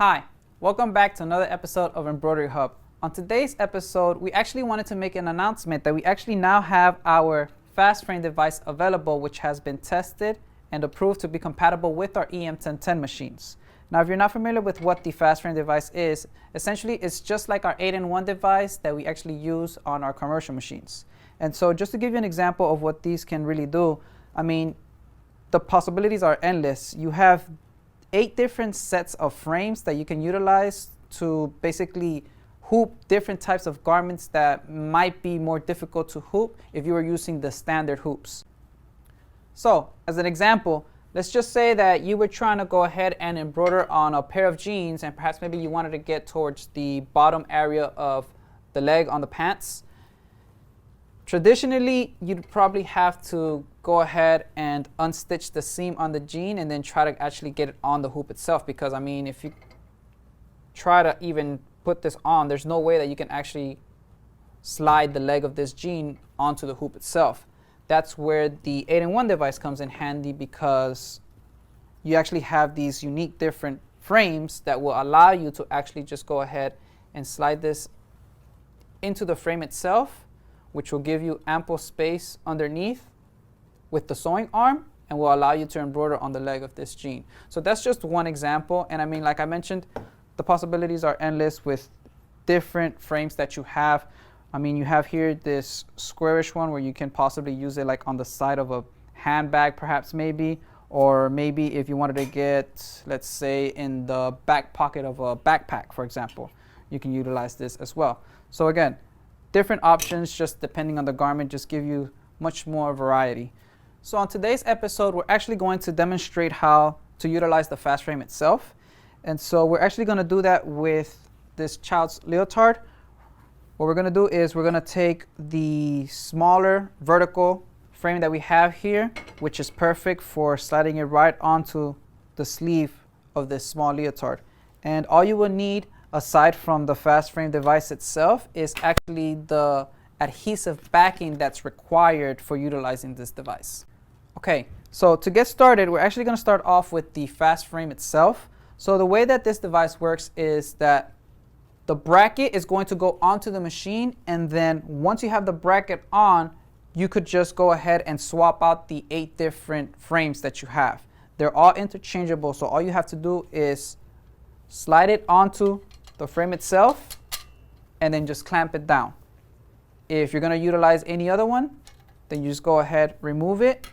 Hi, welcome back to another episode of Embroidery Hub. On today's episode, we actually wanted to make an announcement that we actually now have our fast frame device available, which has been tested and approved to be compatible with our EM-1010 machines. Now, if you're not familiar with what the fast frame device is, essentially it's just like our 8-in-1 device that we actually use on our commercial machines. And so just to give you an example of what these can really do, I mean, the possibilities are endless. You have 8 different sets of frames that you can utilize to basically hoop different types of garments that might be more difficult to hoop if you were using the standard hoops. So, as an example, let's just say that you were trying to go ahead and embroider on a pair of jeans, and perhaps maybe you wanted to get towards the bottom area of the leg on the pants. Traditionally, you'd probably have to go ahead and unstitch the seam on the jean and then try to actually get it on the hoop itself, because I mean, if you try to even put this on, there's no way that you can actually slide the leg of this jean onto the hoop itself. That's where the 8-in-1 device comes in handy, because you actually have these unique different frames that will allow you to actually just go ahead and slide this into the frame itself, which will give you ample space underneath with the sewing arm and will allow you to embroider on the leg of this jean. So that's just one example. And I mean, like I mentioned, the possibilities are endless with different frames that you have. I mean, you have here this squarish one where you can possibly use it like on the side of a handbag, perhaps maybe, or maybe if you wanted to get, let's say, in the back pocket of a backpack, for example, you can utilize this as well. So again, different options, just depending on the garment, just give you much more variety. So on today's episode, we're actually going to demonstrate how to utilize the fast frame itself. And so we're actually going to do that with this child's leotard. What we're going to do is we're going to take the smaller vertical frame that we have here, which is perfect for sliding it right onto the sleeve of this small leotard. And all you will need, aside from the fast frame device itself, is actually the adhesive backing that's required for utilizing this device. Okay, so to get started, we're actually going to start off with the fast frame itself. So the way that this device works is that the bracket is going to go onto the machine, and then once you have the bracket on, you could just go ahead and swap out the 8 different frames that you have. They're all interchangeable, so all you have to do is slide it onto the frame itself and then just clamp it down. If you're going to utilize any other one, then you just go ahead, remove it,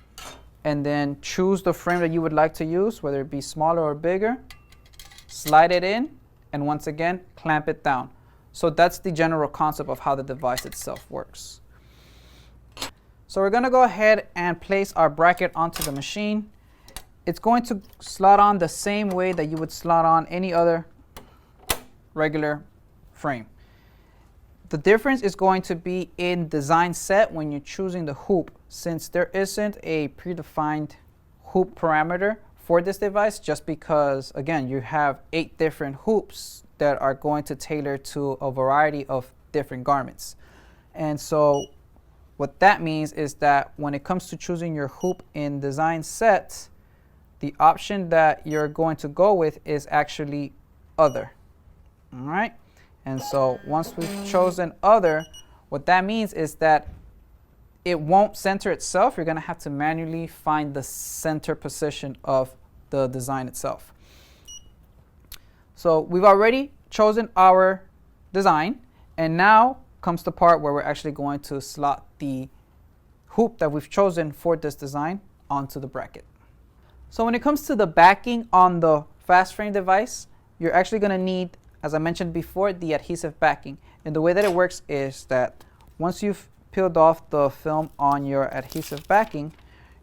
and then choose the frame that you would like to use, whether it be smaller or bigger, slide it in, and once again, clamp it down. So that's the general concept of how the device itself works. So we're going to go ahead and place our bracket onto the machine. It's going to slot on the same way that you would slot on any other regular frame. The difference is going to be in design set when you're choosing the hoop, since there isn't a predefined hoop parameter for this device, just because, again, you have 8 different hoops that are going to tailor to a variety of different garments. And so what that means is that when it comes to choosing your hoop in design set, the option that you're going to go with is actually other. All right. And so once we've chosen other, what that means is that it won't center itself. You're going to have to manually find the center position of the design itself. So we've already chosen our design, and now comes the part where we're actually going to slot the hoop that we've chosen for this design onto the bracket. So when it comes to the backing on the fast frame device, you're actually going to need, as I mentioned before, the adhesive backing. And the way that it works is that once you've peeled off the film on your adhesive backing,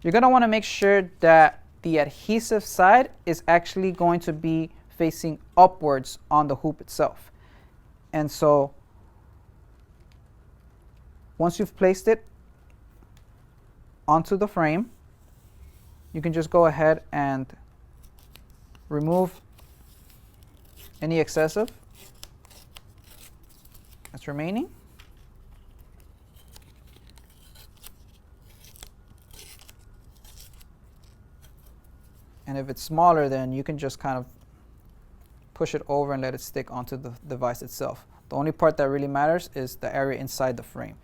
you're going to want to make sure that the adhesive side is actually going to be facing upwards on the hoop itself. And so once you've placed it onto the frame, you can just go ahead and remove any excessive that's remaining. And if it's smaller, then you can just kind of push it over and let it stick onto the device itself. The only part that really matters is the area inside the frame.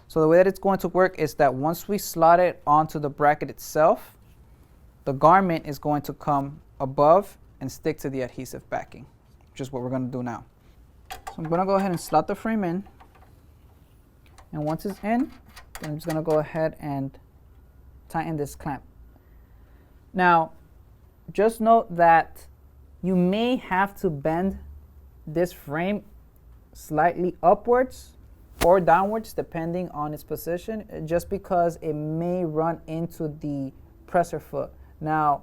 So the way that it's going to work is that once we slot it onto the bracket itself, the garment is going to come above and stick to the adhesive backing, which is what we're going to do now. So I'm going to go ahead and slot the frame in. And once it's in, then I'm just going to go ahead and tighten this clamp. Now, just note that you may have to bend this frame slightly upwards or downwards depending on its position, just because it may run into the presser foot. Now,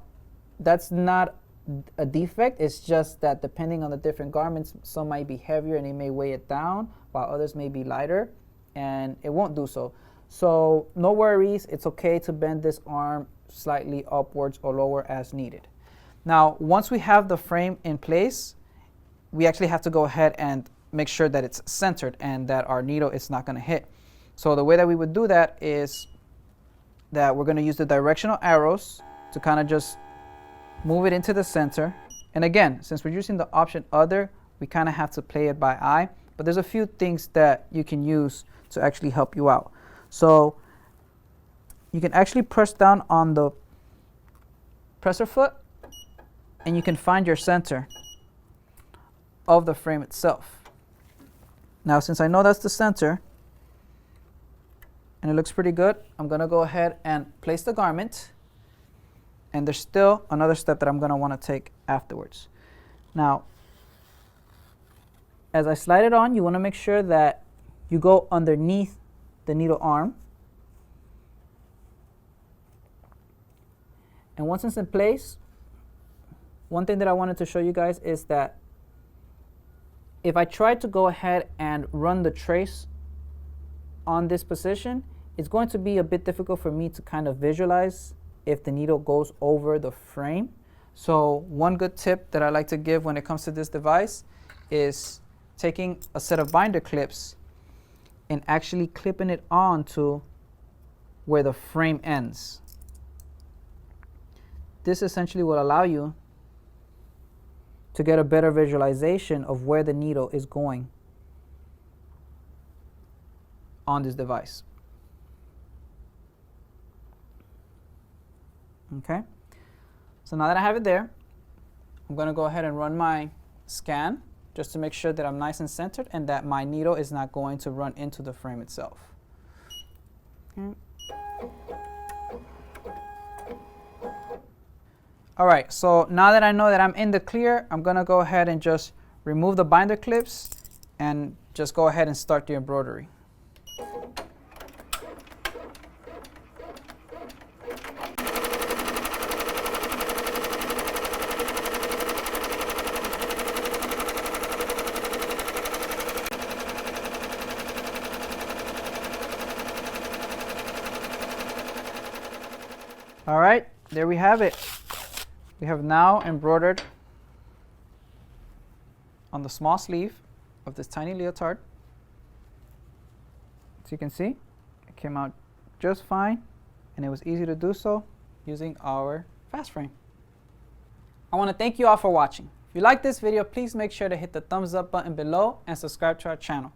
that's not a defect, it's just that depending on the different garments, some might be heavier and it may weigh it down, while others may be lighter, and it won't do so. So no worries, it's okay to bend this arm slightly upwards or lower as needed. Now, once we have the frame in place, we actually have to go ahead and make sure that it's centered and that our needle is not going to hit. So the way that we would do that is that we're going to use the directional arrows to kind of just move it into the center. And again, since we're using the option other, we kind of have to play it by eye, but there's a few things that you can use to actually help you out. So you can actually press down on the presser foot and you can find your center of the frame itself. Now, since I know that's the center and it looks pretty good, I'm going to go ahead and place the garment. And there's still another step that I'm going to want to take afterwards. Now, as I slide it on, you want to make sure that you go underneath the needle arm. And once it's in place, one thing that I wanted to show you guys is that if I try to go ahead and run the trace on this position, it's going to be a bit difficult for me to kind of visualize if the needle goes over the frame. So one good tip that I like to give when it comes to this device is taking a set of binder clips and actually clipping it onto where the frame ends. This essentially will allow you to get a better visualization of where the needle is going on this device. Okay, so now that I have it there, I'm going to go ahead and run my scan just to make sure that I'm nice and centered and that my needle is not going to run into the frame itself. Okay. All right, so now that I know that I'm in the clear, I'm going to go ahead and just remove the binder clips and just go ahead and start the embroidery. All right, there we have it. We have now embroidered on the small sleeve of this tiny leotard. As you can see, it came out just fine, and it was easy to do so using our fast frame. I want to thank you all for watching. If you like this video, please make sure to hit the thumbs up button below and subscribe to our channel.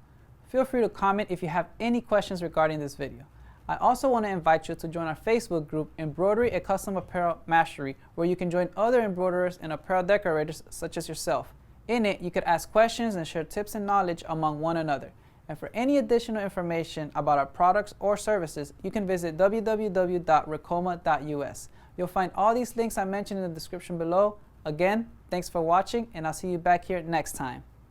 Feel free to comment if you have any questions regarding this video. I also want to invite you to join our Facebook group, Embroidery and Custom Apparel Mastery, where you can join other embroiderers and apparel decorators such as yourself. In it, you could ask questions and share tips and knowledge among one another. And for any additional information about our products or services, you can visit www.ricoma.us. You'll find all these links I mentioned in the description below. Again, thanks for watching, and I'll see you back here next time.